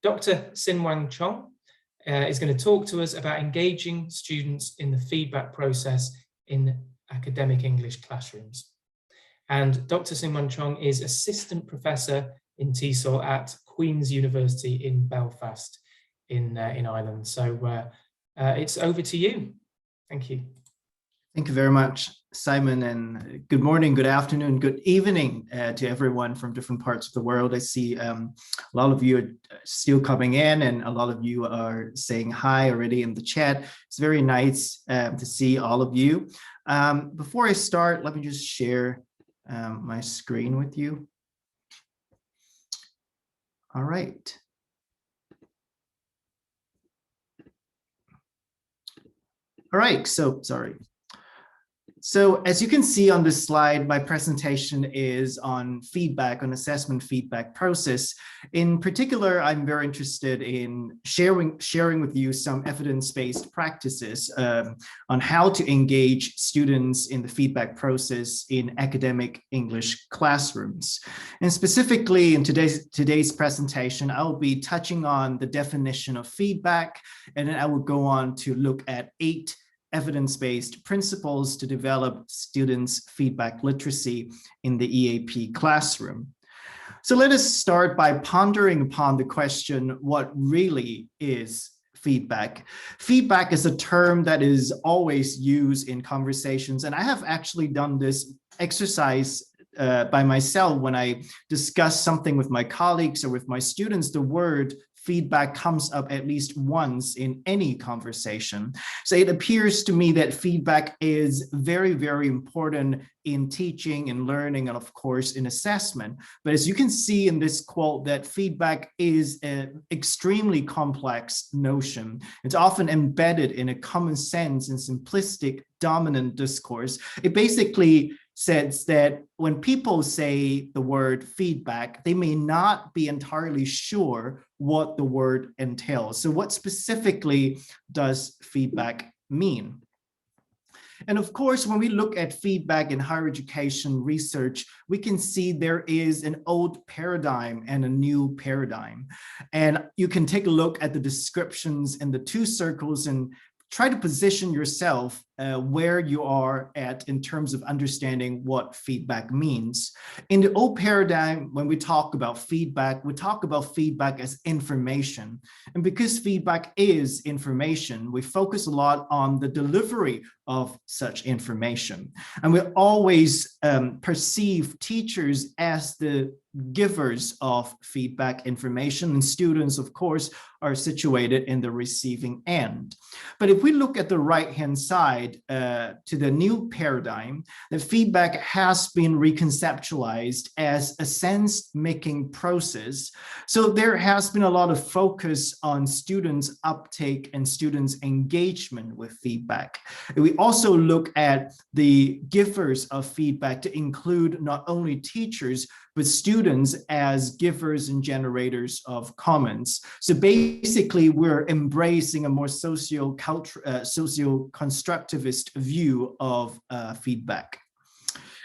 Dr. Sin Wang Chong is going to talk to us about engaging students in the feedback process in academic English classrooms. And Dr. Sin Wang Chong is Assistant Professor in TESOL at Queen's University in Belfast in Ireland. So it's over to you. Thank you. Thank you very much, Simon, and good morning, good afternoon, good evening to everyone from different parts of the world. I see a lot of you are still coming in, and a lot of you are saying hi already in the chat. It's very nice to see all of you. Before I start, let me just share my screen with you. All right. All right, so sorry. So as you can see on this slide, my presentation is on feedback, on assessment feedback process. In particular, I'm very interested in sharing with you some evidence-based practices on how to engage students in the feedback process in academic English classrooms. And specifically in today's presentation, I'll be touching on the definition of feedback, and then I will go on to look at 8 evidence-based principles to develop students' feedback literacy in the EAP classroom. So let us start by pondering upon the question, what really is feedback? Feedback is a term that is always used in conversations, and I have actually done this exercise by myself when I discuss something with my colleagues or with my students. The word feedback comes up at least once in any conversation. So it appears to me that feedback is very, very important in teaching and learning, and of course in assessment. But as you can see in this quote, that feedback is an extremely complex notion. It's often embedded in a common sense and simplistic dominant discourse. It basically says that when people say the word feedback, they may not be entirely sure what the word entails. So what specifically does feedback mean? And of course, when we look at feedback in higher education research, we can see there is an old paradigm and a new paradigm. And you can take a look at the descriptions in the 2 circles and try to position yourself where you are at in terms of understanding what feedback means. In the old paradigm, when we talk about feedback as information. And because feedback is information, we focus a lot on the delivery of such information. And we always perceive teachers as the givers of feedback information, and students, of course, are situated in the receiving end. But if we look at the right-hand side, to the new paradigm, the feedback has been reconceptualized as a sense-making process. So there has been a lot of focus on students' uptake and students' engagement with feedback. And we also look at the givers of feedback to include not only teachers, but students as givers and generators of comments. So basically, we're embracing a more socio-constructivist view of feedback.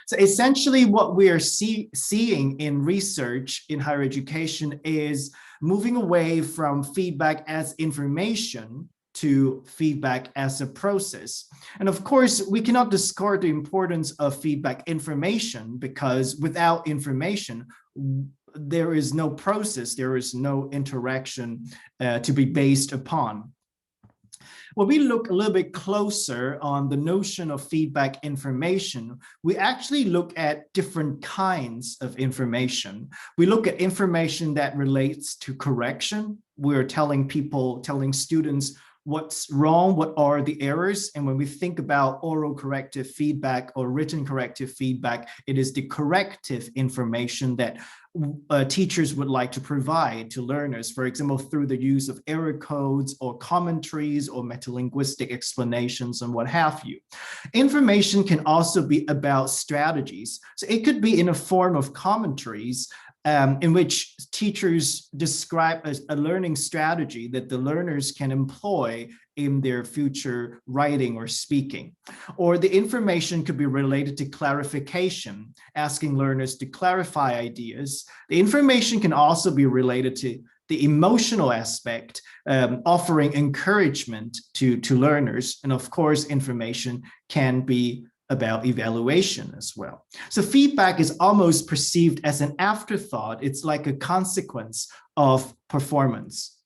So essentially, what we are seeing in research in higher education is moving away from feedback as information to feedback as a process. And of course, we cannot discard the importance of feedback information, because without information, there is no process, there is no interaction to be based upon. When we look a little bit closer on the notion of feedback information, we actually look at different kinds of information. We look at information that relates to correction. We're telling students what's wrong, what are the errors. And when we think about oral corrective feedback or written corrective feedback, it is the corrective information that teachers would like to provide to learners, for example, through the use of error codes or commentaries or metalinguistic explanations and what have you. Information can also be about strategies. So it could be in a form of commentaries in which teachers describe a learning strategy that the learners can employ in their future writing or speaking. Or the information could be related to clarification, asking learners to clarify ideas. The information can also be related to the emotional aspect, offering encouragement to learners. And of course, information can be about evaluation as well. So feedback is almost perceived as an afterthought. It's like a consequence of performance.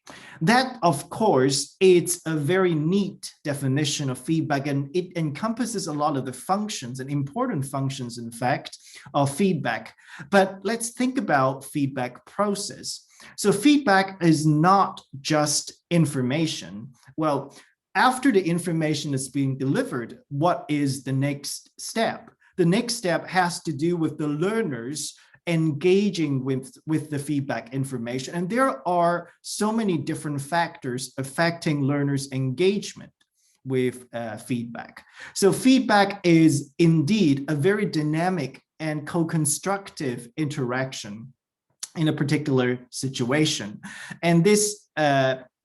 That, of course, it's a very neat definition of feedback, and it encompasses a lot of the functions and important functions, in fact, of feedback. But let's think about feedback process. So feedback is not just information. Well, after the information is being delivered, what is the next step? The next step has to do with the learners engaging with the feedback information. And there are so many different factors affecting learners' engagement with feedback. So feedback is indeed a very dynamic and co-constructive interaction in a particular situation. And this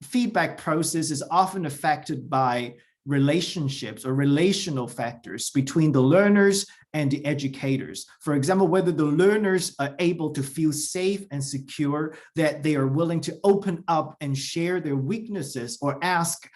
feedback process is often affected by relationships or relational factors between the learners and the educators. For example, whether the learners are able to feel safe and secure, that they are willing to open up and share their weaknesses or ask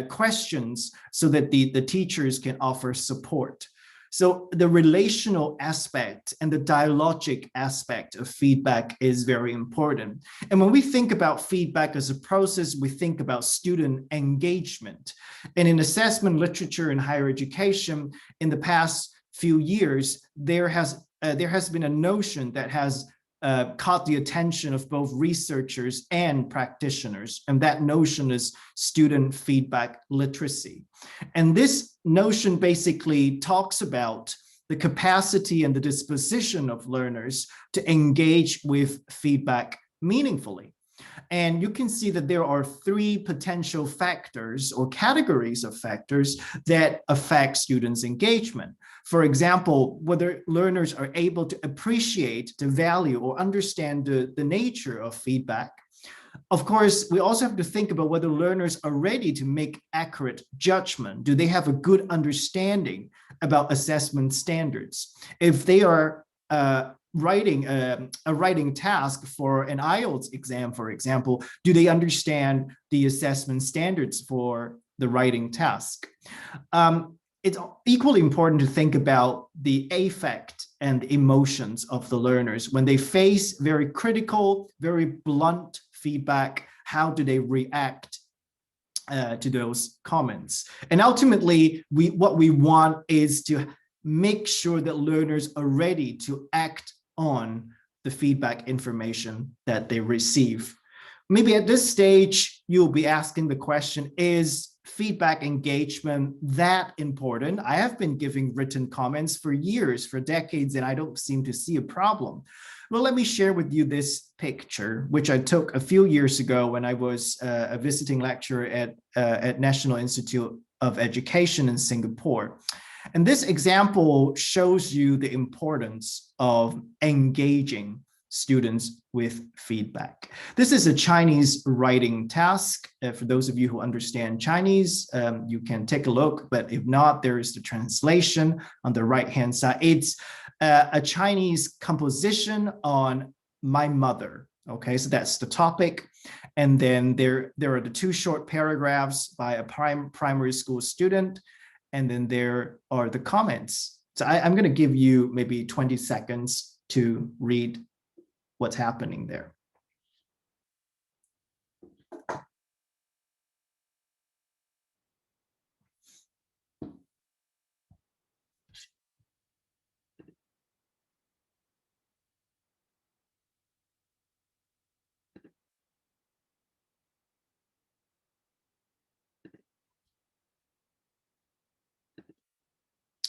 questions so that the teachers can offer support. So the relational aspect and the dialogic aspect of feedback is very important. And when we think about feedback as a process, we think about student engagement. And in assessment literature in higher education, in the past few years, there has been a notion that has caught the attention of both researchers and practitioners. And that notion is student feedback literacy. And this notion basically talks about the capacity and the disposition of learners to engage with feedback meaningfully. And you can see that there are three potential factors or categories of factors that affect students' engagement. For example, whether learners are able to appreciate the value or understand the nature of feedback. Of course, we also have to think about whether learners are ready to make accurate judgment. Do they have a good understanding about assessment standards? If they are writing a writing task for an IELTS exam, for example, do they understand the assessment standards for the writing task? It's equally important to think about the affect and emotions of the learners. When they face very critical, very blunt feedback, how do they react to those comments? And ultimately, what we want is to make sure that learners are ready to act on the feedback information that they receive. Maybe at this stage, you'll be asking the question, is feedback engagement that important? I have been giving written comments for years, for decades, and I don't seem to see a problem. Well, let me share with you this picture, which I took a few years ago when I was a visiting lecturer at National Institute of Education in Singapore. And this example shows you the importance of engaging students with feedback. This is a Chinese writing task. For those of you who understand Chinese, you can take a look, but if not, there is the translation on the right-hand side. It's a Chinese composition on my mother. Okay, so that's the topic. And then there are the two short paragraphs by a primary school student. And then there are the comments. So I'm going to give you maybe 20 seconds to read what's happening there.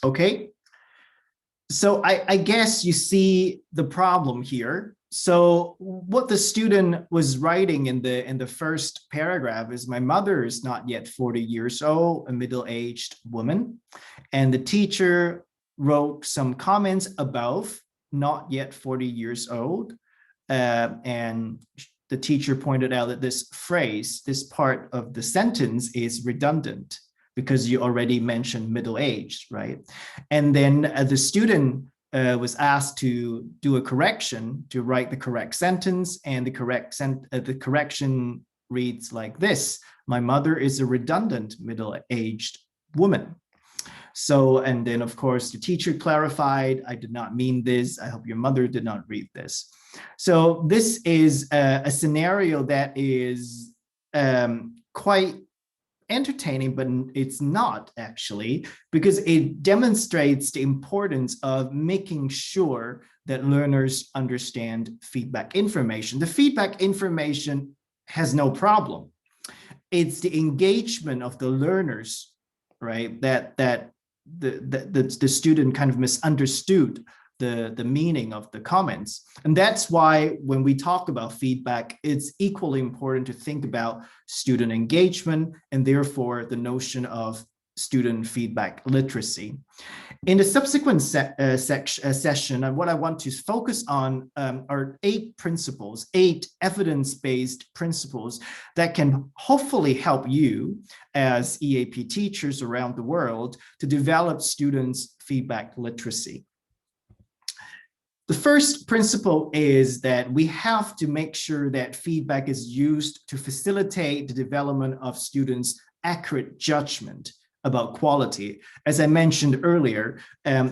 Okay, so I guess you see the problem here. So what the student was writing in the first paragraph is, my mother is not yet 40 years old, a middle-aged woman. And the teacher wrote some comments above, not yet 40 years old. And the teacher pointed out that this phrase, this part of the sentence is redundant, because you already mentioned middle-aged, right? And then the student was asked to do a correction, to write the correct sentence, and the correction reads like this: my mother is a redundant middle-aged woman. So, and then of course the teacher clarified, I did not mean this. I hope your mother did not read this. So this is a scenario that is quite entertaining, but it's not actually, because it demonstrates the importance of making sure that learners understand feedback information. The feedback information has no problem. It's the engagement of the learners, right, that the student kind of misunderstood the meaning of the comments. And that's why when we talk about feedback, it's equally important to think about student engagement and therefore the notion of student feedback literacy. In the subsequent session, what I want to focus on are 8 principles, 8 evidence-based principles that can hopefully help you as EAP teachers around the world to develop students' feedback literacy. The first principle is that we have to make sure that feedback is used to facilitate the development of students' accurate judgment about quality. As I mentioned earlier,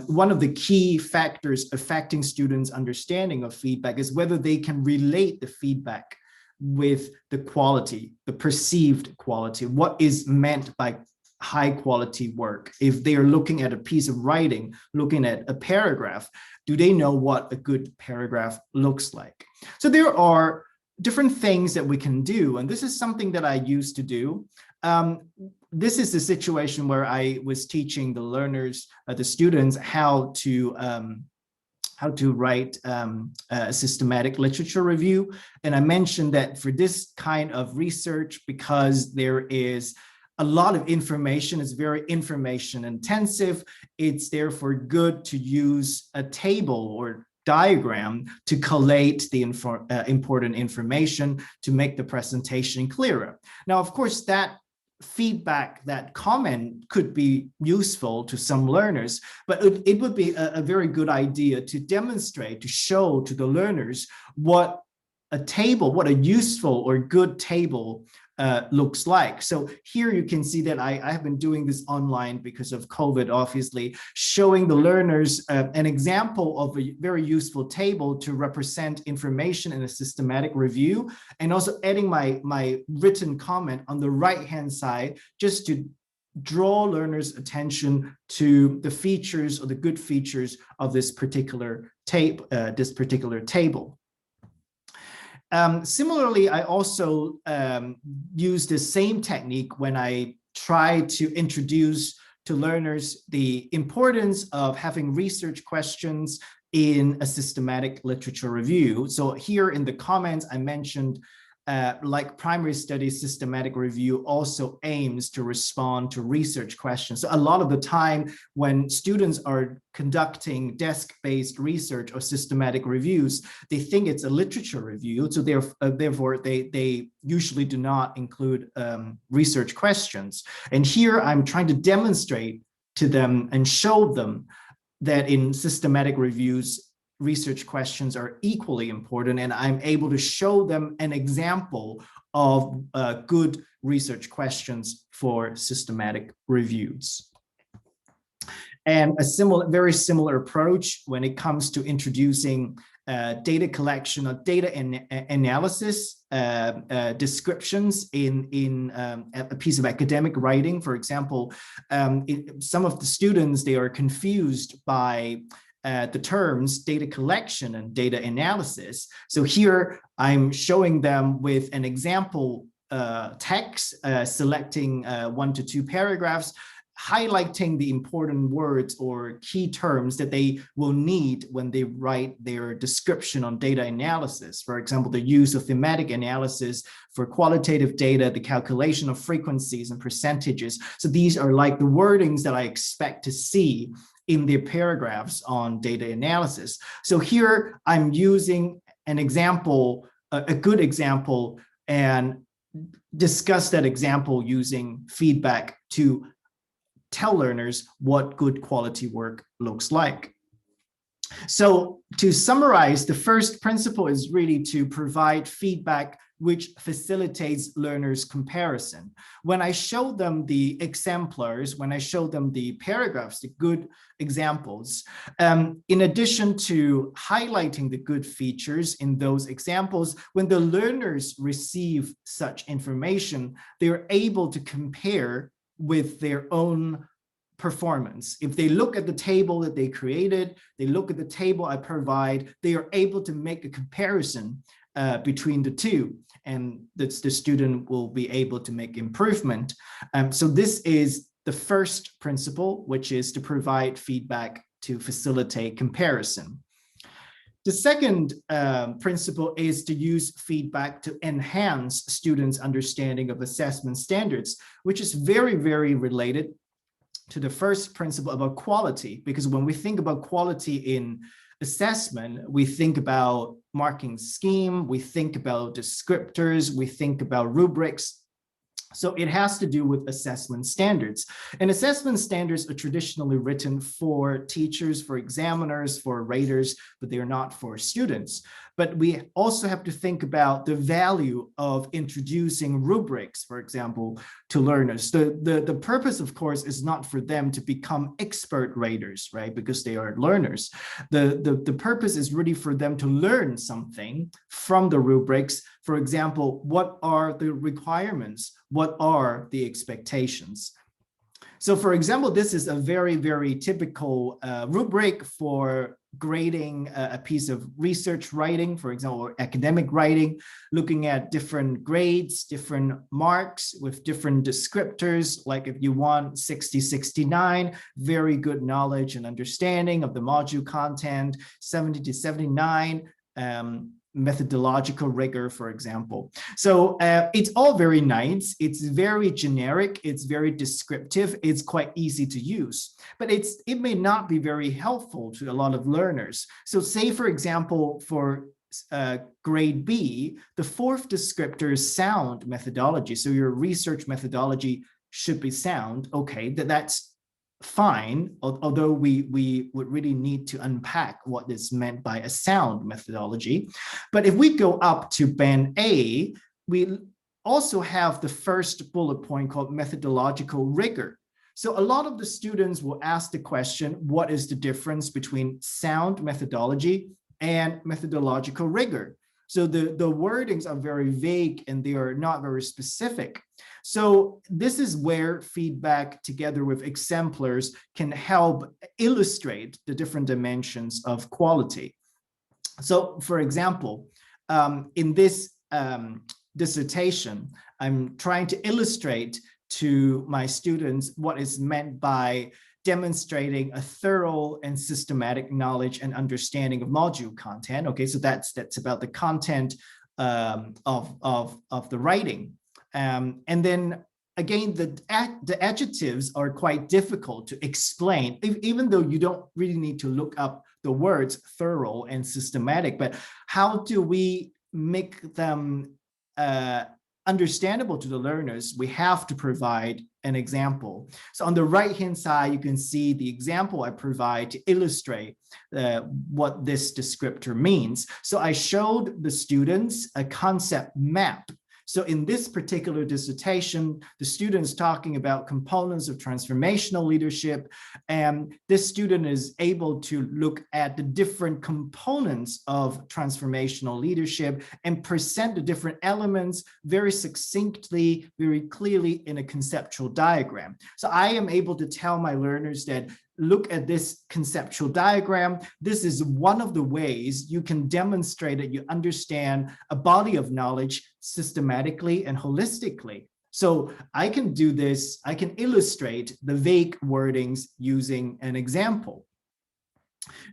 one of the key factors affecting students' understanding of feedback is whether they can relate the feedback with the quality, the perceived quality, what is meant by high quality work. If they are looking at a piece of writing, looking at a paragraph, do they know what a good paragraph looks like? So there are different things that we can do, and this is something that I used to do. This is the situation where I was teaching the learners, the students, how to write a systematic literature review. And I mentioned that for this kind of research, because there is a lot of information, it's very information intensive, it's therefore good to use a table or diagram to collate the important information to make the presentation clearer. Now, of course, that feedback, that comment could be useful to some learners, but it would be a very good idea to demonstrate, to show to the learners what a table, what a useful or good table looks like. So here you can see that I have been doing this online because of COVID, obviously, showing the learners an example of a very useful table to represent information in a systematic review, and also adding my written comment on the right-hand side, just to draw learners' attention to the features or the good features of this particular table. Similarly, I also use the same technique when I try to introduce to learners the importance of having research questions in a systematic literature review. So here in the comments, I mentioned like primary studies, systematic review also aims to respond to research questions. So a lot of the time when students are conducting desk-based research or systematic reviews, they think it's a literature review. So therefore, they usually do not include research questions. And here I'm trying to demonstrate to them and show them that in systematic reviews, research questions are equally important, and I'm able to show them an example of good research questions for systematic reviews. And a very similar approach when it comes to introducing data collection or data analysis descriptions in a piece of academic writing. For example, some of the students, they are confused by the terms data collection and data analysis. So here I'm showing them with an example text, selecting 1 to 2 paragraphs, highlighting the important words or key terms that they will need when they write their description on data analysis. For example, the use of thematic analysis for qualitative data, the calculation of frequencies and percentages. So these are like the wordings that I expect to see in their paragraphs on data analysis. So here I'm using an example, a good example, and discuss that example using feedback to tell learners what good quality work looks like. So to summarize, the first principle is really to provide feedback which facilitates learners' comparison. When I show them the exemplars, when I show them the paragraphs, the good examples, in addition to highlighting the good features in those examples, when the learners receive such information, they're able to compare with their own performance. If they look at the table that they created, they look at the table I provide, they are able to make a comparison between the two, and the student will be able to make improvement. So this is the first principle, which is to provide feedback to facilitate comparison. The second principle is to use feedback to enhance students' understanding of assessment standards, which is very, very related to the first principle about quality, because when we think about quality in assessment, we think about marking scheme, we think about descriptors, we think about rubrics. So it has to do with assessment standards. And assessment standards are traditionally written for teachers, for examiners, for raters, but they are not for students. But we also have to think about the value of introducing rubrics, for example, to learners. The purpose, of course, is not for them to become expert raters, right? Because they are learners. The purpose is really for them to learn something from the rubrics. For example, what are the requirements? What are the expectations? So for example, this is a very, very typical rubric for grading a piece of research writing, for example, or academic writing, looking at different grades, different marks with different descriptors. Like if you want 60, 69, very good knowledge and understanding of the module content, 70 to 79, methodological rigor, for example. So it's all very nice. It's very generic. It's very descriptive. It's quite easy to use, but it may not be very helpful to a lot of learners. So say, for example, for grade B, the fourth descriptor is sound methodology. So your research methodology should be sound. Okay, that's fine, although we would really need to unpack what is meant by a sound methodology. But if we go up to band A, we also have the first bullet point called methodological rigor. So a lot of the students will ask the question, what is the difference between sound methodology and methodological rigor? So the wordings are very vague and they are not very specific. So this is where feedback together with exemplars can help illustrate the different dimensions of quality. So for example, in this dissertation, I'm trying to illustrate to my students what is meant by demonstrating a thorough and systematic knowledge and understanding of module content. Okay, so that's about the content of the writing. And then again, the adjectives are quite difficult to explain, even though you don't really need to look up the words thorough and systematic, but how do we make them understandable to the learners? We have to provide an example. So on the right-hand side, you can see the example I provide to illustrate what this descriptor means. So I showed the students a concept map. So in this particular dissertation, the student is talking about components of transformational leadership, and this student is able to look at the different components of transformational leadership and present the different elements very succinctly, very clearly in a conceptual diagram. So I am able to tell my learners that look at this conceptual diagram. This is one of the ways you can demonstrate that you understand a body of knowledge systematically and holistically. So I can do this, I can illustrate the vague wordings using an example.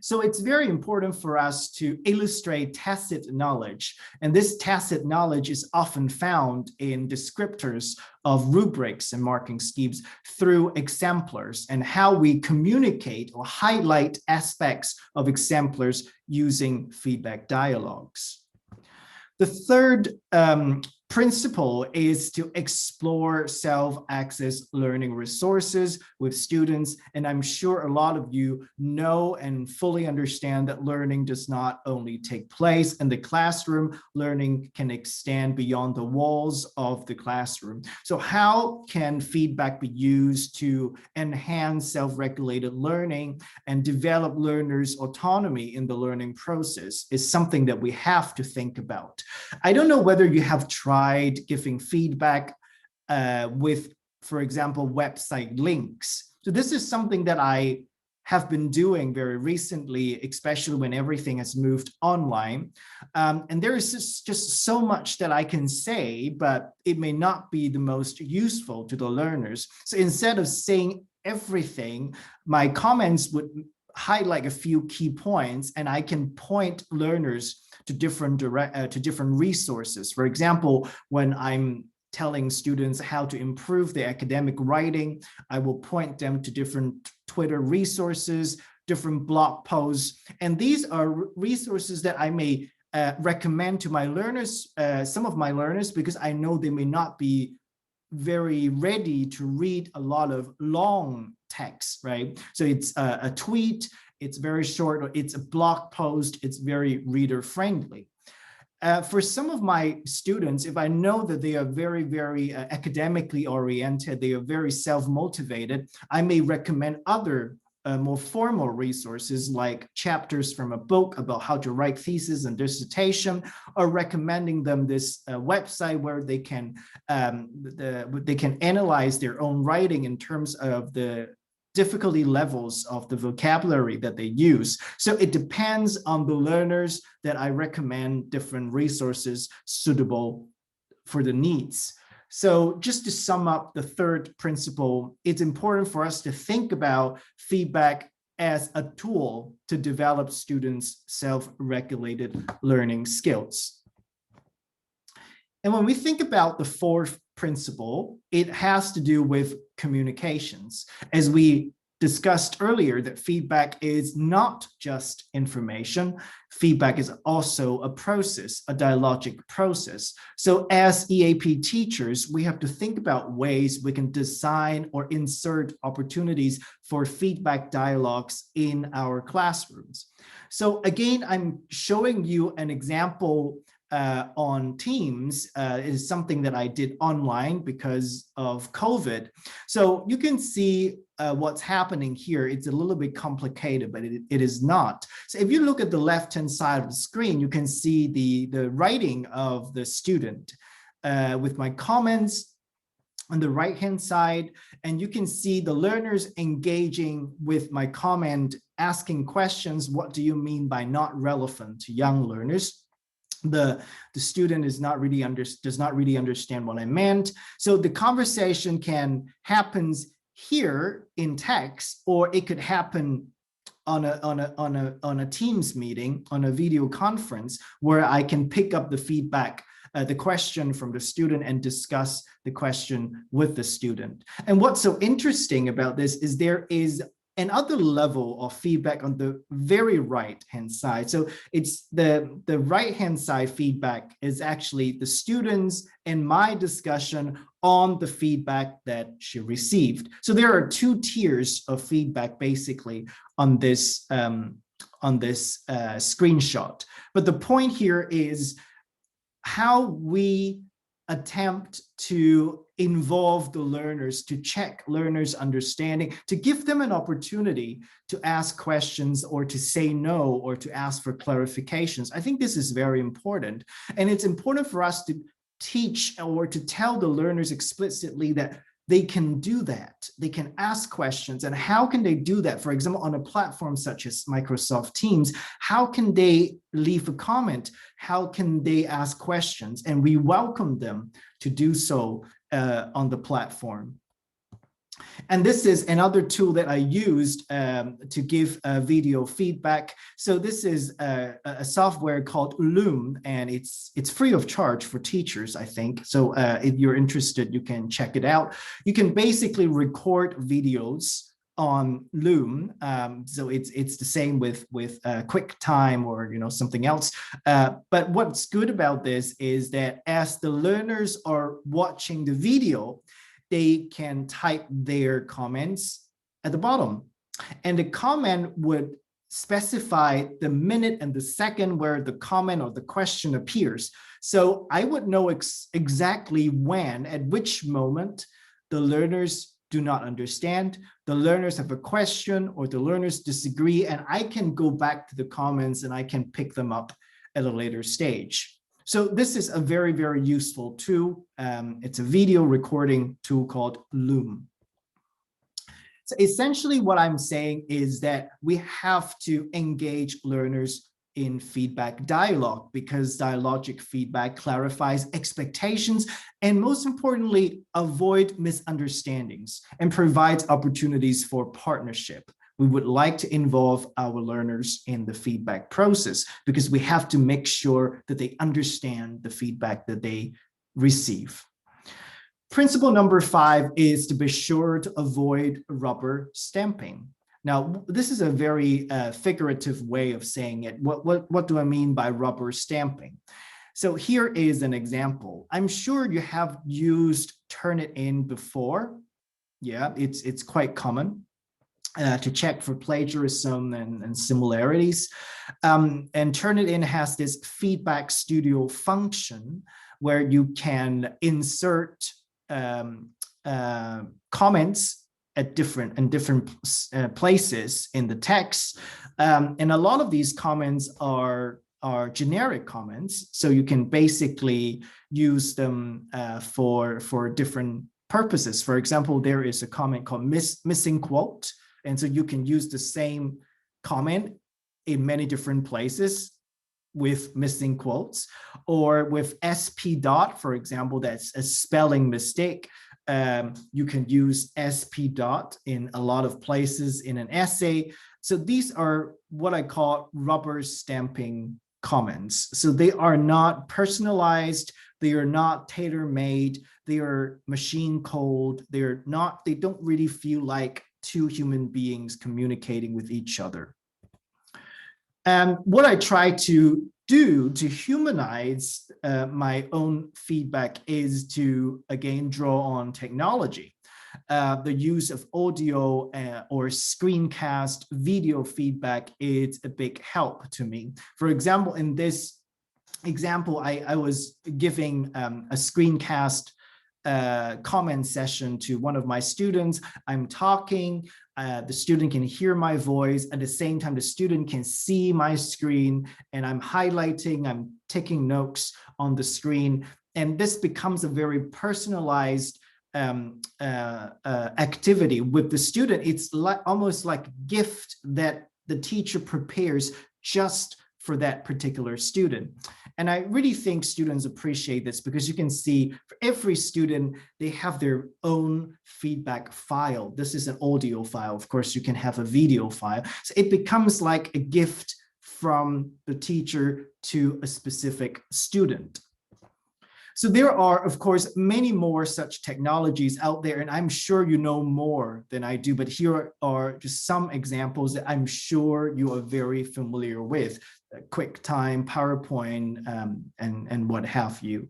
So it's very important for us to illustrate tacit knowledge. And this tacit knowledge is often found in descriptors of rubrics and marking schemes through exemplars, and how we communicate or highlight aspects of exemplars using feedback dialogues. The third principle is to explore self-access learning resources with students. And I'm sure a lot of you know and fully understand that learning does not only take place in the classroom, learning can extend beyond the walls of the classroom. So how can feedback be used to enhance self-regulated learning and develop learners' autonomy in the learning process is something that we have to think about. I don't know whether you have tried giving feedback with, for example, website links. So this is something that I have been doing very recently, especially when everything has moved online. And there is just so much that I can say, but it may not be the most useful to the learners. So instead of saying everything, my comments would highlight a few key points, and I can point learners to different resources. For example, when I'm telling students how to improve their academic writing, I will point them to different Twitter resources, different blog posts, and these are resources that I may recommend to my learners, some of my learners, because I know they may not be very ready to read a lot of long text, right? So it's a tweet, it's very short, or it's a blog post, it's very reader friendly. For some of my students, if I know that they are very, very academically oriented, they are very self-motivated, I may recommend other more formal resources like chapters from a book about how to write thesis and dissertation, or recommending them this website where they can analyze their own writing in terms of the difficulty levels of the vocabulary that they use. So it depends on the learners that I recommend different resources suitable for the needs. So just to sum up the third principle, it's important for us to think about feedback as a tool to develop students' self-regulated learning skills. And when we think about the fourth principle, it has to do with communications. As we discussed earlier, that feedback is not just information. Feedback is also a process, a dialogic process. So as EAP teachers, we have to think about ways we can design or insert opportunities for feedback dialogues in our classrooms. So again, I'm showing you an example on Teams. Is something that I did online because of COVID. So you can see what's happening here. It's a little bit complicated, but it is not. So if you look at the left-hand side of the screen, you can see the writing of the student with my comments on the right-hand side, and you can see the learners engaging with my comment, asking questions. What do you mean by not relevant to young learners? The student does not really understand what I meant. So the conversation can happen here in text, or it could happen on a Teams meeting, on a video conference, where I can pick up the feedback, the question from the student, and discuss the question with the student. And what's so interesting about this is there is another level of feedback on the very right-hand side. So it's the right-hand side feedback is actually the students and my discussion on the feedback that she received. So there are two tiers of feedback basically on this screenshot. But the point here is how we attempt to involve the learners, to check learners' understanding, to give them an opportunity to ask questions or to say no or to ask for clarifications. I think this is very important. And it's important for us to teach or to tell the learners explicitly that they can do that. They can ask questions. And how can they do that? For example, on a platform such as Microsoft Teams, how can they leave a comment? How can they ask questions? And we welcome them to do so on the platform. And this is another tool that I used to give video feedback. So this is a software called Loom, and it's free of charge for teachers, I think. So if you're interested, you can check it out. You can basically record videos on Loom. So it's the same with QuickTime or something else. But what's good about this is that as the learners are watching the video, they can type their comments at the bottom, and the comment would specify the minute and the second where the comment or the question appears. So I would know exactly when, at which moment, the learners do not understand, the learners have a question, or the learners disagree, and I can go back to the comments and I can pick them up at a later stage. So this is a very, very useful tool. It's a video recording tool called Loom. So essentially what I'm saying is that we have to engage learners in feedback dialogue, because dialogic feedback clarifies expectations and, most importantly, avoid misunderstandings and provides opportunities for partnership. We would like to involve our learners in the feedback process because we have to make sure that they understand the feedback that they receive. Principle number 5 is to be sure to avoid rubber stamping. Now, this is a very figurative way of saying it. What do I mean by rubber stamping? So here is an example. I'm sure you have used Turnitin before. Yeah, it's quite common to check for plagiarism and similarities. And Turnitin has this feedback studio function where you can insert comments at different places in the text, and a lot of these comments are generic comments, so you can basically use them for different purposes. For example, there is a comment called missing quote, and so you can use the same comment in many different places with missing quotes, or with SP dot, for example, that's a spelling mistake. You can use SP dot in a lot of places in an essay. So these are what I call rubber stamping comments. So they are not personalized, they are not tailor-made, they are machine code, they don't really feel like two human beings communicating with each other. And what I try to do to humanize my own feedback is to, again, draw on technology. The use of audio or screencast video feedback is a big help to me. For example, in this example, I was giving a screencast comment session to one of my students. I'm talking, the student can hear my voice. At the same time, the student can see my screen, and I'm highlighting, I'm taking notes on the screen. And this becomes a very personalized activity with the student. It's almost like a gift that the teacher prepares just for that particular student. And I really think students appreciate this, because you can see for every student, they have their own feedback file. This is an audio file. Of course, you can have a video file. So it becomes like a gift from the teacher to a specific student. So there are, of course, many more such technologies out there, and I'm sure you know more than I do, but here are just some examples that I'm sure you are very familiar with: QuickTime, PowerPoint, and what have you.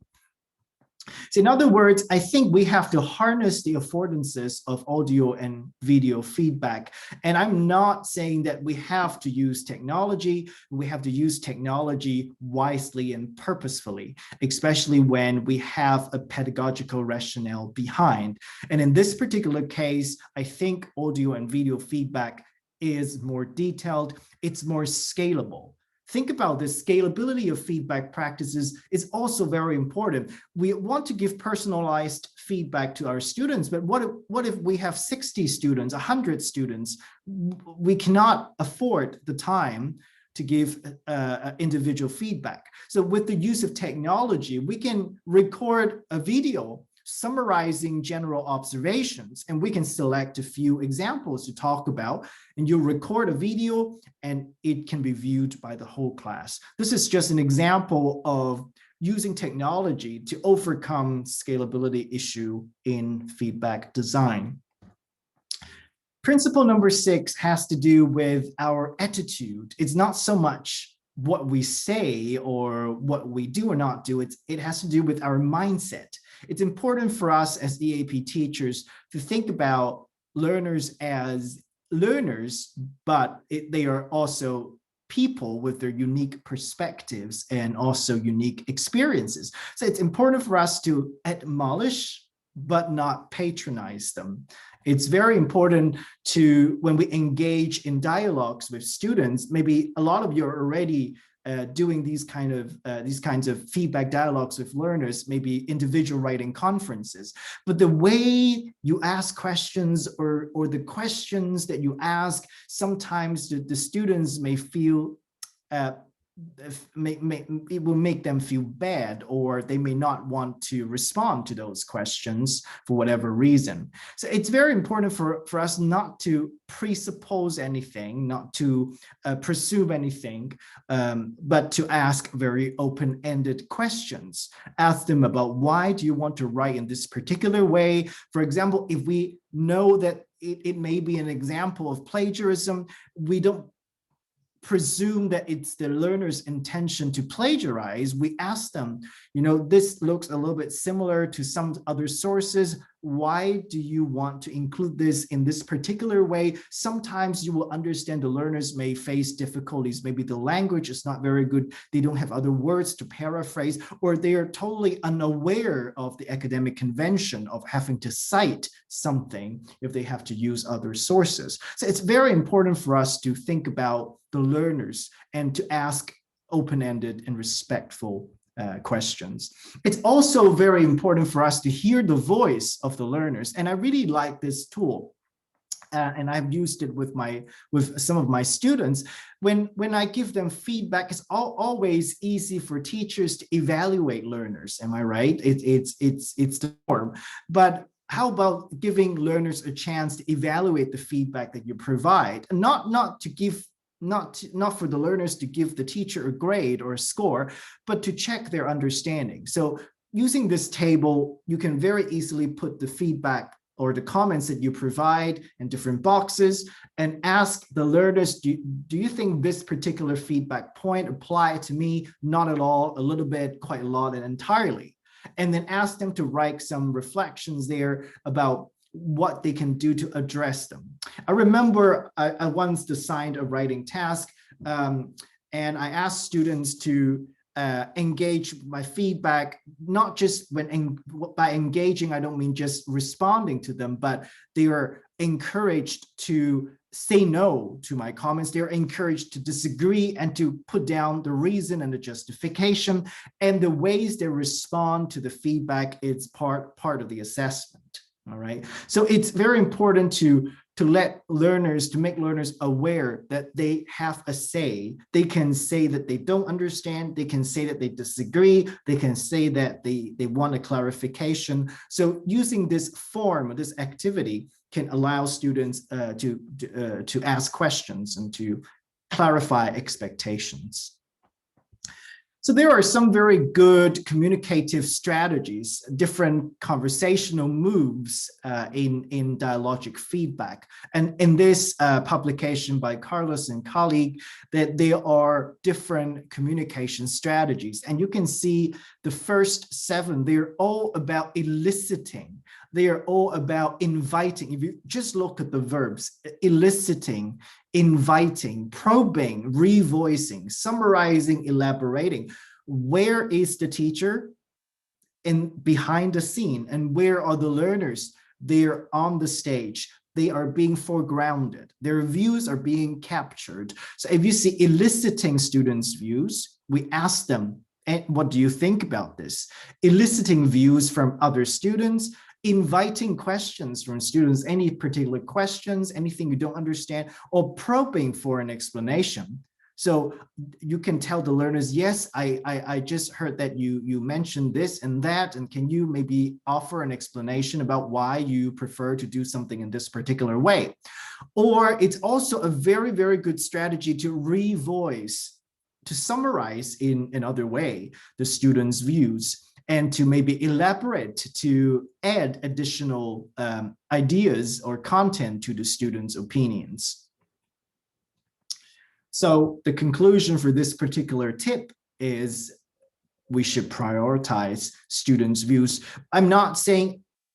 So in other words, I think we have to harness the affordances of audio and video feedback. And I'm not saying that we have to use technology. We have to use technology wisely and purposefully, especially when we have a pedagogical rationale behind. And in this particular case, I think audio and video feedback is more detailed. It's more scalable. Think about this. Scalability of feedback practices is also very important. We want to give personalized feedback to our students, but what if we have 60 students, 100 students? We cannot afford the time to give individual feedback. So with the use of technology, we can record a video summarizing general observations, and we can select a few examples to talk about, and you'll record a video and it can be viewed by the whole class. This is just an example of using technology to overcome scalability issue in feedback design. Principle number 6 has to do with our attitude. It's not so much what we say or what we do or not do. It has to do with our mindset. It's important for us as EAP teachers to think about learners as learners, but they are also people with their unique perspectives and also unique experiences. So it's important for us to admonish, but not patronize them. It's very important to, when we engage in dialogues with students, maybe a lot of you are already doing these kinds of feedback dialogues with learners, maybe individual writing conferences. But the way you ask questions or the questions that you ask, sometimes the students may feel it will make them feel bad, or they may not want to respond to those questions for whatever reason. So it's very important for us not to presuppose anything, not to presume anything, but to ask very open-ended questions. Ask them about, why do you want to write in this particular way? For example, if we know that it may be an example of plagiarism, we don't presume that it's the learner's intention to plagiarize. We ask them, this looks a little bit similar to some other sources. Why do you want to include this in this particular way? Sometimes you will understand the learners may face difficulties. Maybe the language is not very good. They don't have other words to paraphrase, or they are totally unaware of the academic convention of having to cite something if they have to use other sources. So it's very important for us to think about the learners and to ask open-ended and respectful questions. It's also very important for us to hear the voice of the learners. And I really like this tool. And I've used it with some of my students. When I give them feedback, it's always easy for teachers to evaluate learners. Am I right? It's the norm. But how about giving learners a chance to evaluate the feedback that you provide, and not for the learners to give the teacher a grade or a score, but to check their understanding. So using this table, you can very easily put the feedback or the comments that you provide in different boxes and ask the learners, do you think this particular feedback point applied to me? Not at all, a little bit, quite a lot, and entirely. And then ask them to write some reflections there about what they can do to address them. I remember I once designed a writing task, and I asked students to engage my feedback, not just by engaging, I don't mean just responding to them, but they are encouraged to say no to my comments. They're encouraged to disagree and to put down the reason and the justification, and the ways they respond to the feedback is part of the assessment. All right. So it's very important to make learners aware that they have a say. They can say that they don't understand. They can say that they disagree. They can say that they want a clarification. So using this form, this activity, can allow students to ask questions and to clarify expectations. So there are some very good communicative strategies, different conversational moves in dialogic feedback. And in this publication by Carlos and colleague, that there are different communication strategies. And you can see the first 7, they're all about eliciting. They are all about inviting. If you just look at the verbs, eliciting, inviting, probing, revoicing, summarizing, elaborating. Where is the teacher? Behind the scene. And where are the learners? They're on the stage. They are being foregrounded. Their views are being captured. So if you see eliciting students' views, we ask them, and what do you think about this? Eliciting views from other students, inviting questions from students, any particular questions, anything you don't understand, or probing for an explanation. So you can tell the learners, yes, I just heard that you mentioned this and that, and can you maybe offer an explanation about why you prefer to do something in this particular way? Or it's also a very, very good strategy to revoice, to summarize in another way the students' views. and to maybe elaborate, to add additional ideas or content to the students' opinions. So the conclusion for this particular tip is we should prioritize students' views. I'm not saying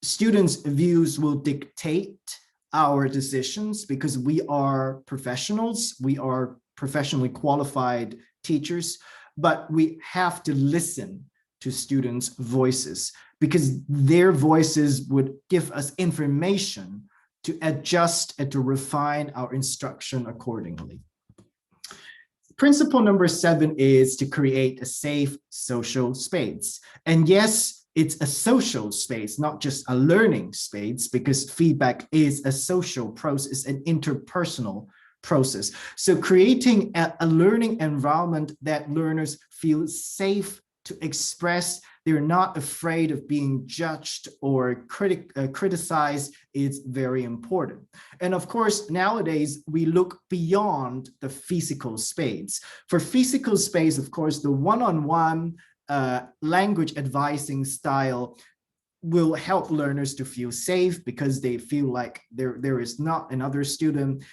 students' views will dictate our decisions, because we are professionals, we are professionally qualified teachers, but we have to listen to students' voices, because their voices would give us information to adjust and to refine our instruction accordingly. Principle number 7 is to create a safe social space. And yes, it's a social space, not just a learning space, because feedback is a social process, an interpersonal process. So creating a learning environment that learners feel safe to express, they're not afraid of being judged or criticized, is very important. And of course, nowadays, we look beyond the physical space. For physical space, of course, the one-on-one language advising style will help learners to feel safe, because they feel like there is not another student.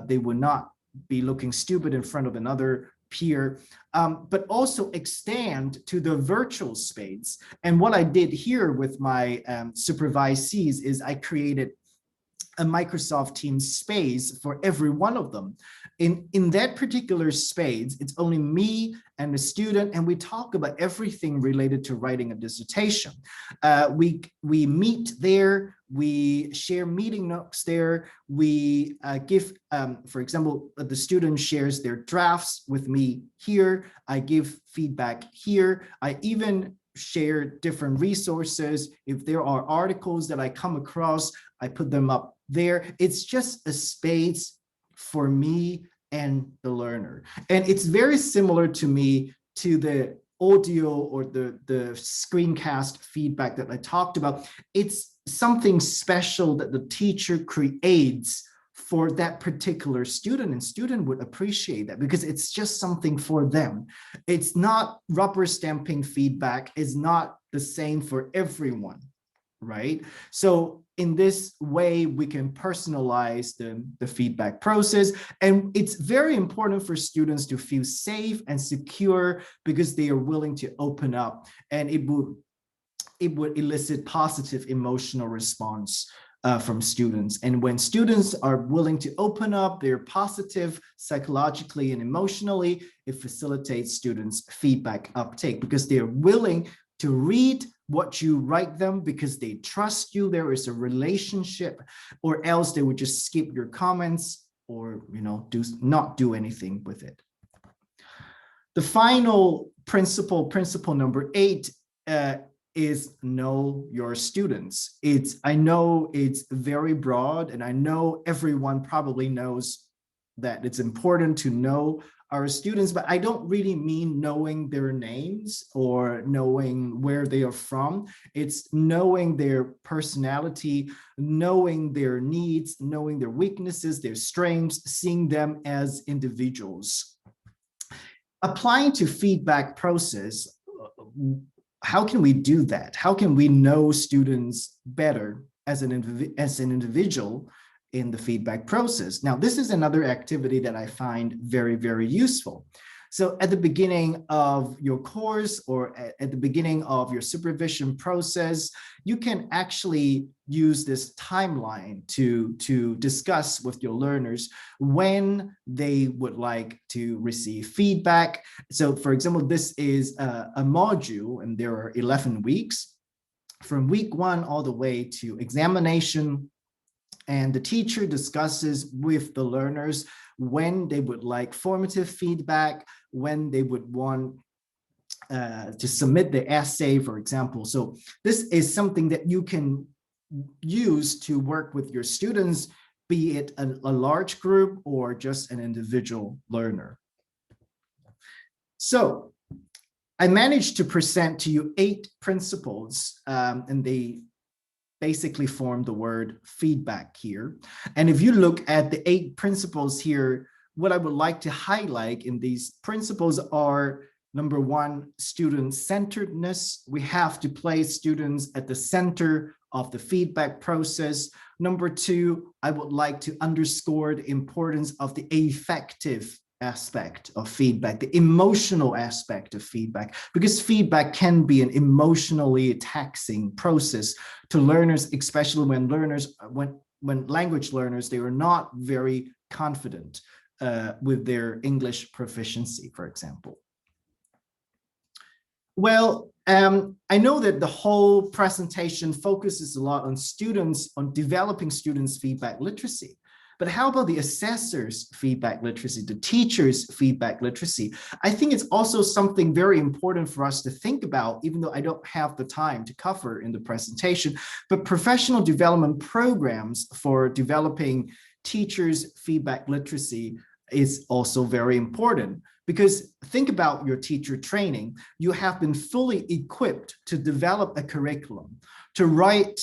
They will not be looking stupid in front of another peer, but also extend to the virtual space. And what I did here with my supervisees is I created a Microsoft Teams space for every one of them. In that particular space, it's only me and the student, and we talk about everything related to writing a dissertation. We meet there, we share meeting notes there, we give, for example, the student shares their drafts with me here, I give feedback here, I even share different resources. If there are articles that I come across, I put them up there. It's just a space for me and the learner. And it's very similar to me to the audio or the screencast feedback that I talked about. It's something special that the teacher creates for that particular student, and student would appreciate that because it's just something for them. It's not rubber stamping feedback, is not the same for everyone, right? So in this way, we can personalize the feedback process. And it's very important for students to feel safe and secure because they are willing to open up, and it would elicit positive emotional response from students. And when students are willing to open up, they're positive psychologically and emotionally, it facilitates students' feedback uptake because they're willing to read what you write them because they trust you. There is a relationship, or else they would just skip your comments or not do anything with it. The final principle number 8, is know your students. I know it's very broad, and I know everyone probably knows that it's important to know our students, but I don't really mean knowing their names or knowing where they are from. It's knowing their personality, knowing their needs, knowing their weaknesses, their strengths, seeing them as individuals. Applying to feedback process, how can we do that? How can we know students better as an individual in the feedback process? Now, this is another activity that I find very, very useful. So at the beginning of your course or at the beginning of your supervision process, you can actually use this timeline to discuss with your learners when they would like to receive feedback. So for example, this is a module and there are 11 weeks from week 1 all the way to examination. And the teacher discusses with the learners when they would like formative feedback, when they would want to submit the essay, for example. So this is something that you can use to work with your students, be it a large group or just an individual learner. So I managed to present to you 8 principles, and they basically form the word feedback here. And if you look at the 8 principles here, what I would like to highlight in these principles are Number one, student-centeredness. We have to place students at the center of the feedback process. Number two, I would like to underscore the importance of the affective aspect of feedback, the emotional aspect of feedback, because feedback can be an emotionally taxing process to learners, especially when language learners, they are not very confident with their English proficiency, for example. Well, I know that the whole presentation focuses a lot on students, on developing students' feedback literacy. But how about the assessor's feedback literacy, the teacher's feedback literacy? I think it's also something very important for us to think about, even though I don't have the time to cover in the presentation, but professional development programs for developing teachers' feedback literacy is also very important. Because think about your teacher training, you have been fully equipped to develop a curriculum, to write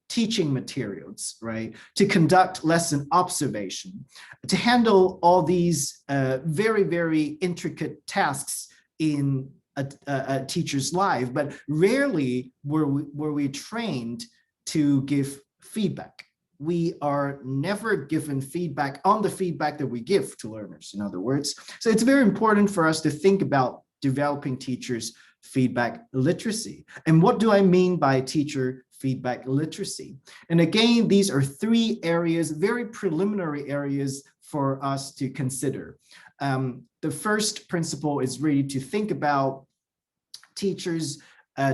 teaching materials, right? To conduct lesson observation, to handle all these very, very intricate tasks in a teacher's life, but rarely were we trained to give feedback. We are never given feedback on the feedback that we give to learners, in other words. So it's very important for us to think about developing teachers' feedback literacy. And what do I mean by teacher feedback literacy? And again, these are three areas, very preliminary areas for us to consider. The first principle is really to think about teachers'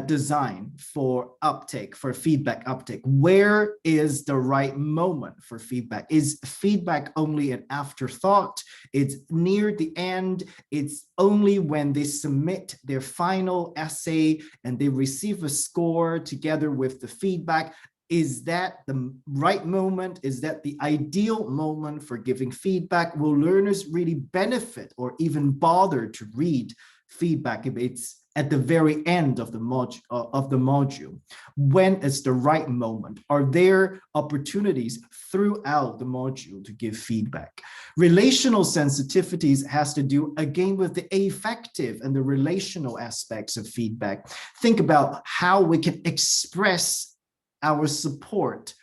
design for uptake, for feedback uptake. Where is the right moment for feedback? Is feedback only an afterthought? It's near the end. It's only when they submit their final essay and they receive a score together with the feedback. Is that the right moment? Is that the ideal moment for giving feedback? Will learners really benefit or even bother to read feedback if it's at the very end of the module? When is the right moment? Are there opportunities throughout the module to give feedback? Relational sensitivities has to do again with the affective and the relational aspects of feedback. Think about how we can express our support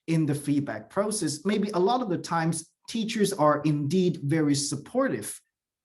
in the feedback process. Maybe a lot of the times teachers are indeed very supportive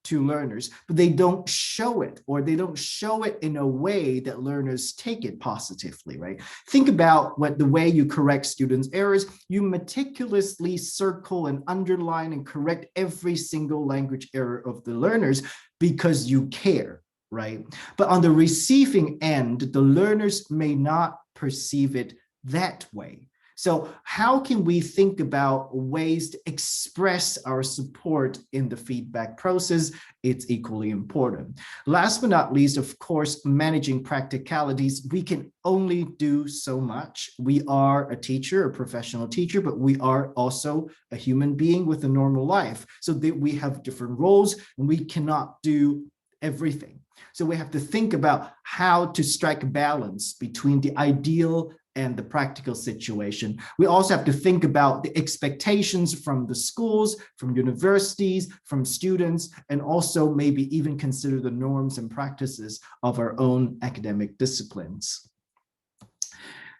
to learners, but they don't show it, or they don't show it in a way that learners take it positively, right? Think about the way you correct students' errors. You meticulously circle and underline and correct every single language error of the learners because you care, right? But on the receiving end, the learners may not perceive it that way. So how can we think about ways to express our support in the feedback process? It's equally important. Last but not least, of course, managing practicalities. We can only do so much. We are a teacher, a professional teacher, but we are also a human being with a normal life. So that we have different roles and we cannot do everything. So we have to think about how to strike a balance between the ideal and the practical situation. We also have to think about the expectations from the schools, from universities, from students, and also maybe even consider the norms and practices of our own academic disciplines.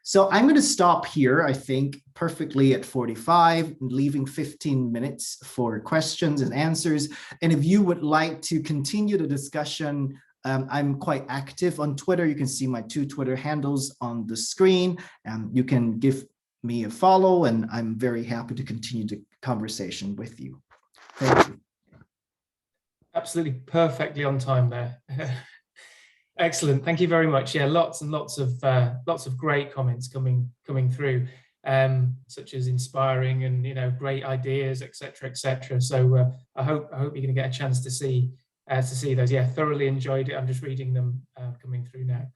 So I'm going to stop here, I think, perfectly at 45, leaving 15 minutes for questions and answers. And if you would like to continue the discussion, I'm quite active on Twitter. You can see my 2 Twitter handles on the screen, and you can give me a follow, and I'm very happy to continue the conversation with you. Thank you. Absolutely perfectly on time there. Excellent. Thank you very much. Yeah, lots and lots of great comments coming through, such as inspiring and great ideas, etc., etc. So I hope you're going to get a chance to see those. Yeah, thoroughly enjoyed it. I'm just reading them coming through now.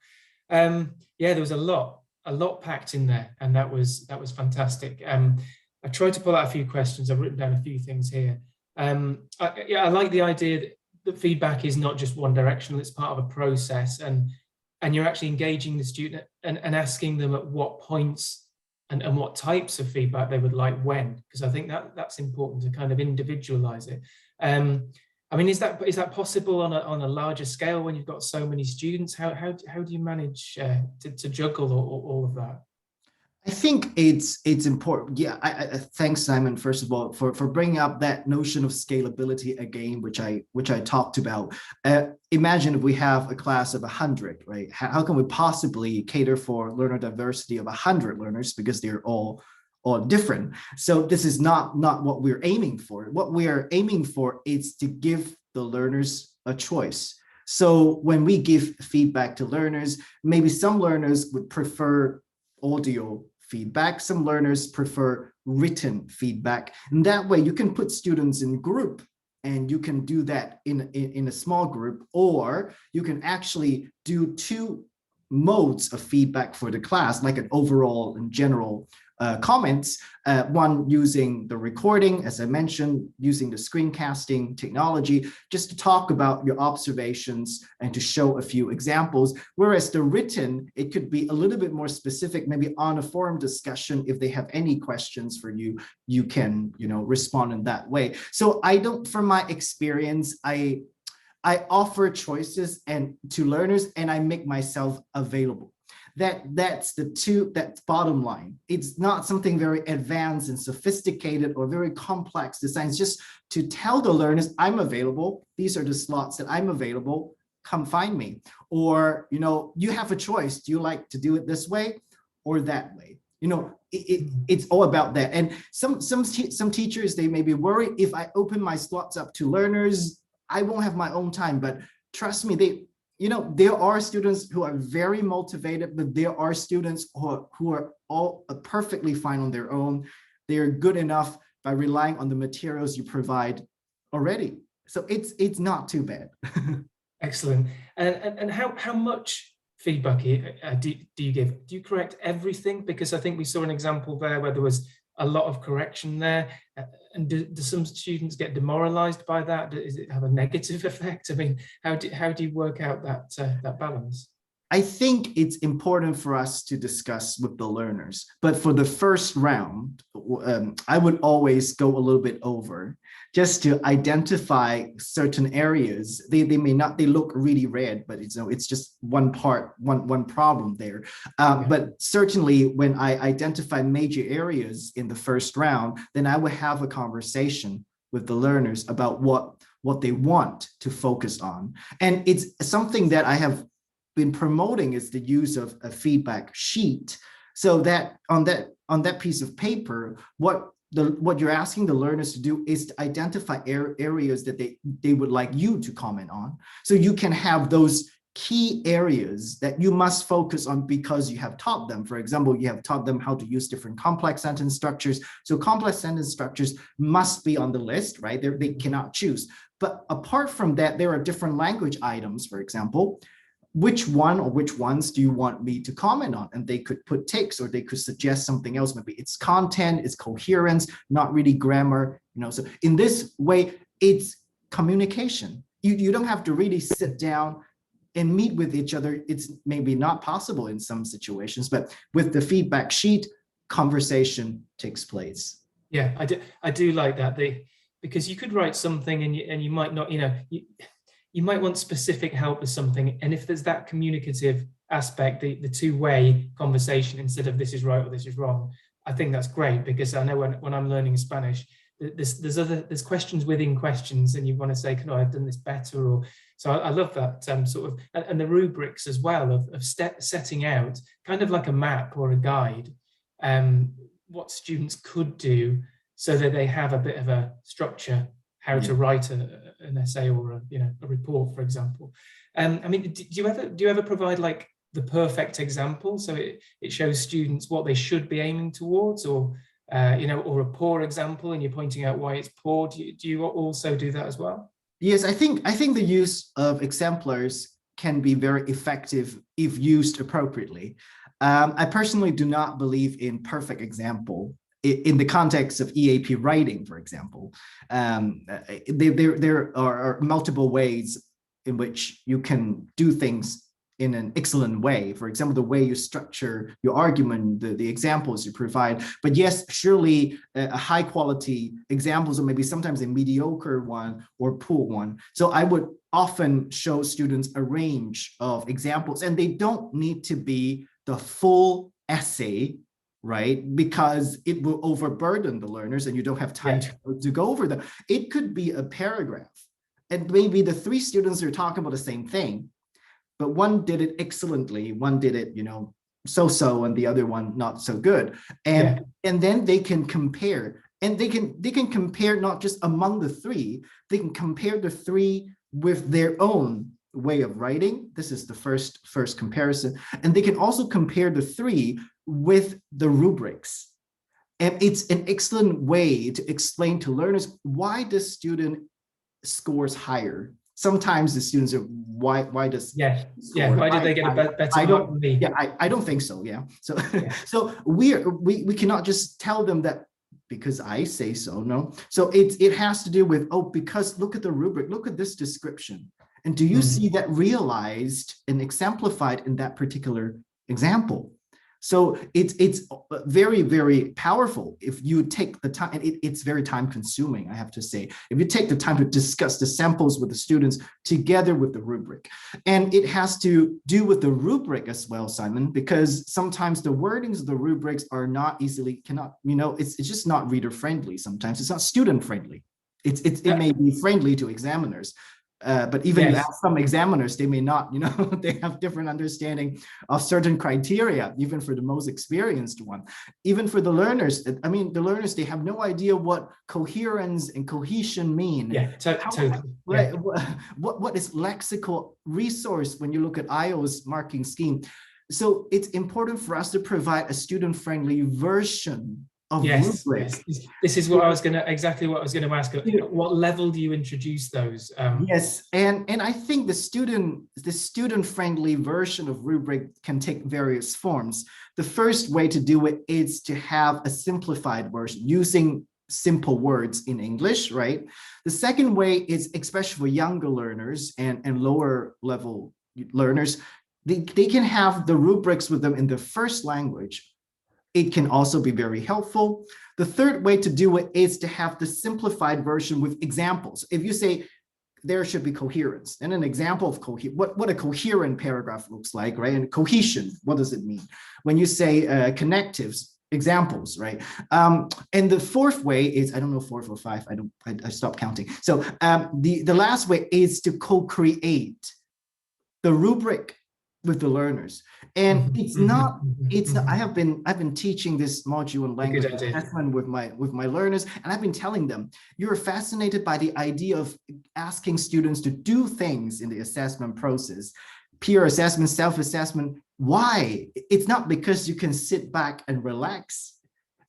Yeah, there was a lot packed in there, and that was fantastic. I tried to pull out a few questions. I've written down a few things here. I like the idea that feedback is not just one directional, it's part of a process, and you're actually engaging the student and asking them at what points and what types of feedback they would like when, because I think that's important to kind of individualize it. I mean, is that possible on a larger scale when you've got so many students? How do you manage to juggle all of that? I think it's important. Yeah, thanks, Simon, first of all, for bringing up that notion of scalability again, which I talked about. Imagine if we have a class of 100, right? How can we possibly cater for learner diversity of 100 learners, because they're all different? So this is not what we're aiming for. What we are aiming for is to give the learners a choice. So when we give feedback to learners, maybe some learners would prefer audio feedback. Some learners prefer written feedback. And that way you can put students in group, and you can do that in a small group, or you can actually do two modes of feedback for the class, like an overall and general comments, one using the recording, as I mentioned, using the screencasting technology, just to talk about your observations and to show a few examples. Whereas the written, it could be a little bit more specific, maybe on a forum discussion. If they have any questions for you, you can, respond in that way. So from my experience, I offer choices to learners, and I make myself available. That's bottom line. It's not something very advanced and sophisticated or very complex designs. Just to tell the learners, I'm available. These are the slots that I'm available. Come find me. Or, you have a choice. Do you like to do it this way or that way? It's all about that. And some teachers, they may be worried, if I open my slots up to learners, I won't have my own time. But trust me, there are students who are very motivated, but there are students who are all perfectly fine on their own. They are good enough by relying on the materials you provide already. So it's not too bad. Excellent. And how much feedback do you give? Do you correct everything? Because I think we saw an example there where there was a lot of correction there. And do some students get demoralized by that? Does it have a negative effect? I mean, how do you work out that balance? I think it's important for us to discuss with the learners, but for the first round, I would always go a little bit over, just to identify certain areas. They look really red, but it's just one problem there. But certainly when I identify major areas in the first round, then I would have a conversation with the learners about what they want to focus on. And it's something that I have been promoting, is the use of a feedback sheet, so that on that piece of paper, what you're asking the learners to do is to identify areas that they would like you to comment on. So you can have those key areas that you must focus on because you have taught them. For example, you have taught them how to use different complex sentence structures. So complex sentence structures must be on the list, right? They cannot choose. But apart from that, there are different language items, for example. Which one or which ones do you want me to comment on? And they could put ticks, or they could suggest something else. Maybe it's content, it's coherence, not really grammar. So in this way, it's communication. You don't have to really sit down and meet with each other. It's maybe not possible in some situations, but with the feedback sheet, conversation takes place. Yeah, I do like that. Because you could write something and you might not, you might want specific help with something. And if there's that communicative aspect, the two-way conversation, instead of this is right or this is wrong, I think that's great, because I know when I'm learning Spanish, there's questions within questions, and you want to say, can I have done this better? Or so I love that sort of, and the rubrics as well of setting out kind of like a map or a guide, what students could do so that they have a bit of a structure, how to write an essay or a report, for example. I mean, do you ever provide like the perfect example, so it shows students what they should be aiming towards, or or a poor example and you're pointing out why it's poor? Do you also do that as well? Yes, I think the use of exemplars can be very effective if used appropriately. I personally do not believe in perfect example in the context of EAP writing, for example. There are multiple ways in which you can do things in an excellent way. For example, the way you structure your argument, the examples you provide. But yes, surely a high quality examples, or maybe sometimes a mediocre one or poor one. So I would often show students a range of examples, and they don't need to be the full essay, right? Because it will overburden the learners and you don't have time to go over them. It could be a paragraph. And maybe the three students are talking about the same thing, but one did it excellently, one did it, so-so, and the other one not so good. And then they can compare, and they can compare not just among the three, they can compare the three with their own way of writing. This is the first comparison. And they can also compare the three with the rubrics. And it's an excellent way to explain to learners why the student scores higher. Sometimes the students are, why does why did they get a better mark than me? I don't think so. So we cannot just tell them that because I say so. No, so it has to do with, because look at the rubric, look at this description, and do you see that realized and exemplified in that particular example? So it's very, very powerful if you take the time, and it's very time consuming, I have to say, if you take the time to discuss the samples with the students together with the rubric. And it has to do with the rubric as well, Simon, because sometimes the wordings of the rubrics are not it's just not reader friendly. Sometimes it's not student friendly. It may be friendly to examiners. But even you ask some examiners, they may not, they have different understanding of certain criteria, even for the most experienced one. Even for the learners, the learners, they have no idea what coherence and cohesion mean. Totally. Right. What is lexical resource when you look at IO's marking scheme? So it's important for us to provide a student-friendly version of rubric. This is exactly what I was going to ask. What level do you introduce those? Yes, and I think the student-friendly version of rubric can take various forms. The first way to do it is to have a simplified version using simple words in English, right? The second way is, especially for younger learners and lower level learners, they can have the rubrics with them in their first language. It can also be very helpful. The third way to do it is to have the simplified version with examples. If you say there should be coherence, and an example of what a coherent paragraph looks like, right? And cohesion, what does it mean? When you say connectives, examples, right? And the fourth way is, I don't know, 4 or 5, I stopped counting. So the last way is to co-create the rubric with the learners. And it's not, I've been teaching this module in language assessment with my learners, and I've been telling them, you're fascinated by the idea of asking students to do things in the assessment process, peer assessment, self-assessment. Why? It's not because you can sit back and relax.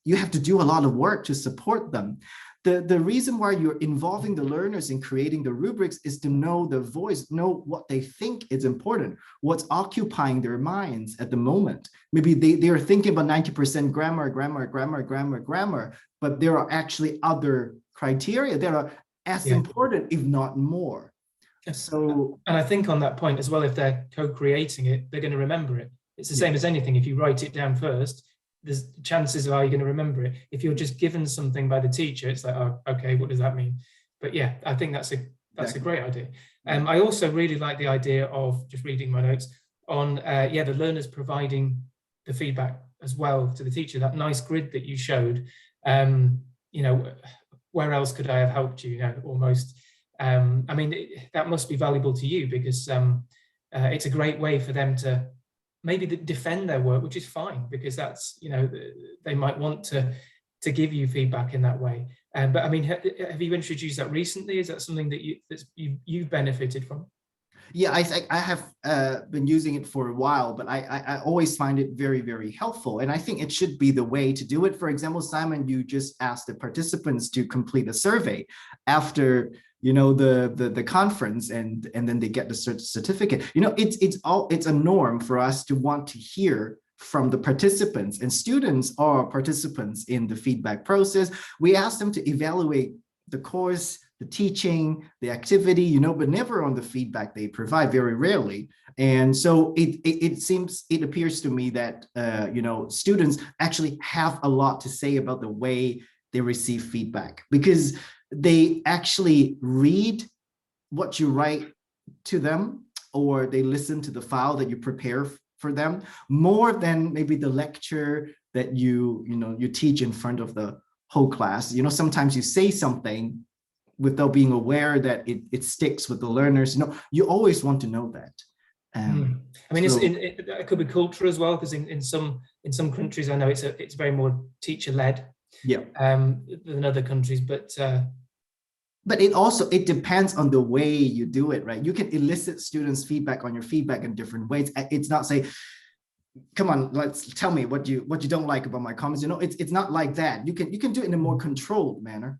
You have to do a lot of work to support them. The reason why you're involving the learners in creating the rubrics is to know the voice, know what they think is important, what's occupying their minds at the moment. Maybe they're thinking about 90% grammar, but there are actually other criteria that are as important, if not more. So, and I think on that point as well, if they're co-creating it, they're going to remember it. It's the same as anything. If you write it down first, there's chances of how you're going to remember it. If you're just given something by the teacher, it's like, oh, okay, what does that mean? But yeah, I think that's a great idea. I also really like the idea of, just reading my notes, on the learners providing the feedback as well to the teacher. That nice grid that you showed, where else could I have helped you? Almost. That must be valuable to you, because it's a great way for them to maybe defend their work, which is fine, because that's, they might want to give you feedback in that way. But I mean, have you introduced that recently? Is that something that you've benefited from? Yeah, I have been using it for a while, but I always find it very, very helpful. And I think it should be the way to do it. For example, Simon, you just asked the participants to complete a survey after the conference, and then they get the certificate. It's a norm for us to want to hear from the participants, and students are participants in the feedback process. We ask them to evaluate the course, the teaching, the activity, but never on the feedback they provide, very rarely. And so it appears to me that, students actually have a lot to say about the way they receive feedback, because they actually read what you write to them, or they listen to the file that you prepare for them, more than maybe the lecture that you teach in front of the whole class. Sometimes you say something without being aware that it sticks with the learners. You always want to know that. I mean, it could be culture as well, because in some countries, I know it's very more teacher-led, than other countries, but it depends on the way you do it, right? You can elicit students' feedback on your feedback in different ways. It's not say, come on, let's tell me what you don't like about my comments. It's not like that. You can do it in a more controlled manner,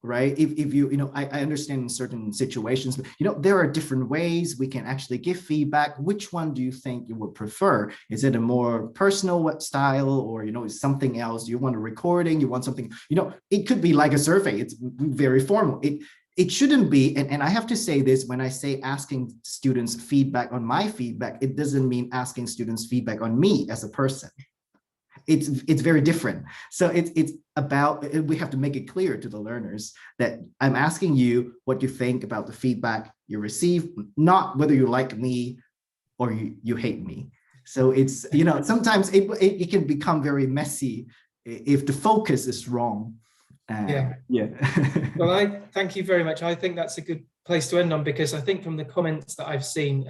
right? If you I understand in certain situations, but there are different ways we can actually give feedback. Which one do you think you would prefer? Is it a more personal style, or is something else? You want a recording? You want something? It could be like a survey. It's very formal. It shouldn't be, and I have to say this, when I say asking students feedback on my feedback, it doesn't mean asking students feedback on me as a person. It's very different. So it's about, we have to make it clear to the learners that I'm asking you what you think about the feedback you receive, not whether you like me or you hate me. So it's, sometimes it can become very messy if the focus is wrong. Well, I thank you very much. I think that's a good place to end on, because I think from the comments that I've seen,